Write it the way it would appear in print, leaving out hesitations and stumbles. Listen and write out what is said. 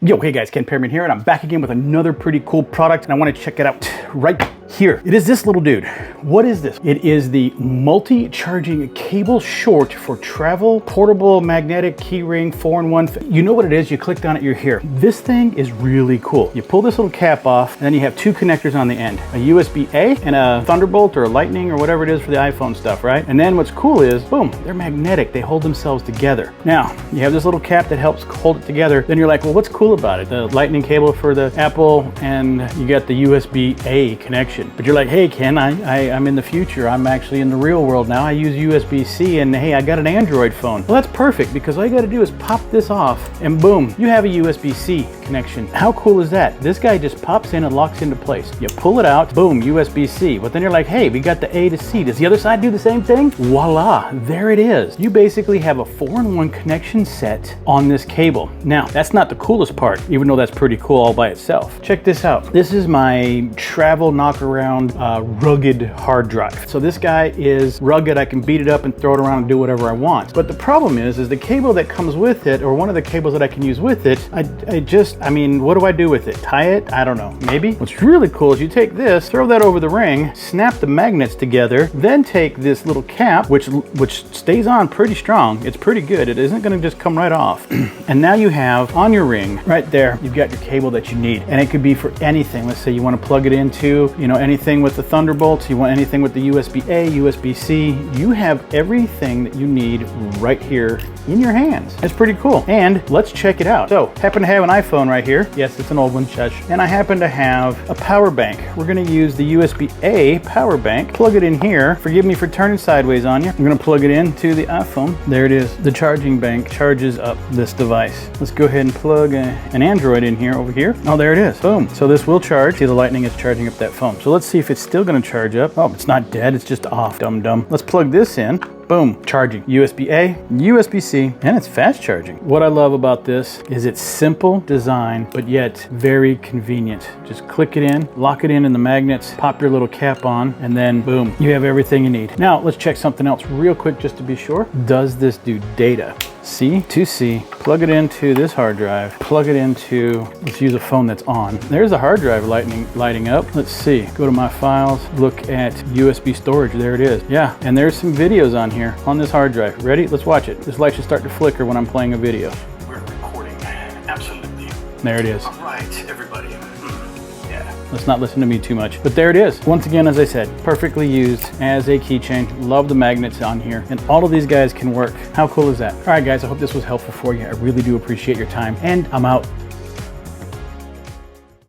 Yo, hey guys, Ken Perryman here, and I'm back again with another pretty cool product, and I want to check it out right here. It is this little dude. What is this? It is the multi-charging cable short for travel, portable magnetic keyring 4-in-1. You know what it is? You clicked on it, you're here. This thing is really cool. You pull this little cap off, and then you have two connectors on the end, a USB-A and a Thunderbolt or a Lightning or whatever it is for the iPhone stuff, right? And then what's cool is, boom, they're magnetic. They hold themselves together. Now, you have this little cap that helps hold it together. Then you're like, well, what's cool about it? The Lightning cable for the Apple, and you got the USB-A connection. But you're like, hey Ken, I'm in the future. I'm actually in the real world now. I use USB-C, and hey, I got an Android phone. Well, that's perfect, because all you got to do is pop this off and boom, you have a USB-C connection. How cool is that? This guy just pops in and locks into place. You pull it out, boom, USB-C. But then you're like, hey, we got the A to C. Does the other side do the same thing? Voila, there it is. You basically have a 4-in-1 connection set on this cable. Now, that's not the coolest part, even though that's pretty cool all by itself. Check this out. This is my travel knock-around rugged hard drive. So this guy is rugged. I can beat it up and throw it around and do whatever I want. But the problem is the cable that comes with it, or one of the cables that I can use with it, I mean, what do I do with it? Tie it? I don't know, maybe? What's really cool is you take this, throw that over the ring, snap the magnets together, then take this little cap, which stays on pretty strong. It's pretty good. It isn't gonna just come right off. And now you have on your ring, right there, you've got your cable that you need. And it could be for anything. Let's say you wanna plug it into, you know, anything with the Thunderbolts, you want anything with the USB-A, USB-C, you have everything that you need right here in your hands. It's pretty cool. And let's check it out. So, happen to have an iPhone right here. Yes, it's an old one, shush. And I happen to have a power bank. We're gonna use the USB-A power bank, plug it in here. Forgive me for turning sideways on you. I'm gonna plug it into the iPhone. There it is. The charging bank charges up this device. Let's go ahead and plug an Android in here over here. Oh, there it is. Boom. So this will charge. See, the Lightning is charging up that phone. So let's see if it's still gonna charge up. Oh, it's not dead. It's just off. Dum-dum. Let's plug this in. Boom, charging. USB-A, USB-C, and it's fast charging. What I love about this is it's simple design, but yet very convenient. Just click it in, lock it in the magnets, pop your little cap on, and then boom, you have everything you need. Now, let's check something else real quick just to be sure. Does this do data? C to C, plug it into this hard drive, plug it into, let's use a phone that's on. There's the hard drive lighting up. Let's see, go to my files, look at USB storage, there it is. Yeah, and there's some videos on here on this hard drive. Ready? Let's watch it. This light should start to flicker when I'm playing a video. We're recording, absolutely. There it is. All right, everybody. Yeah. Let's not listen to me too much, but there it is. Once again, as I said, perfectly used as a keychain. Love the magnets on here, and all of these guys can work. How cool is that? All right, guys, I hope this was helpful for you. I really do appreciate your time, and I'm out.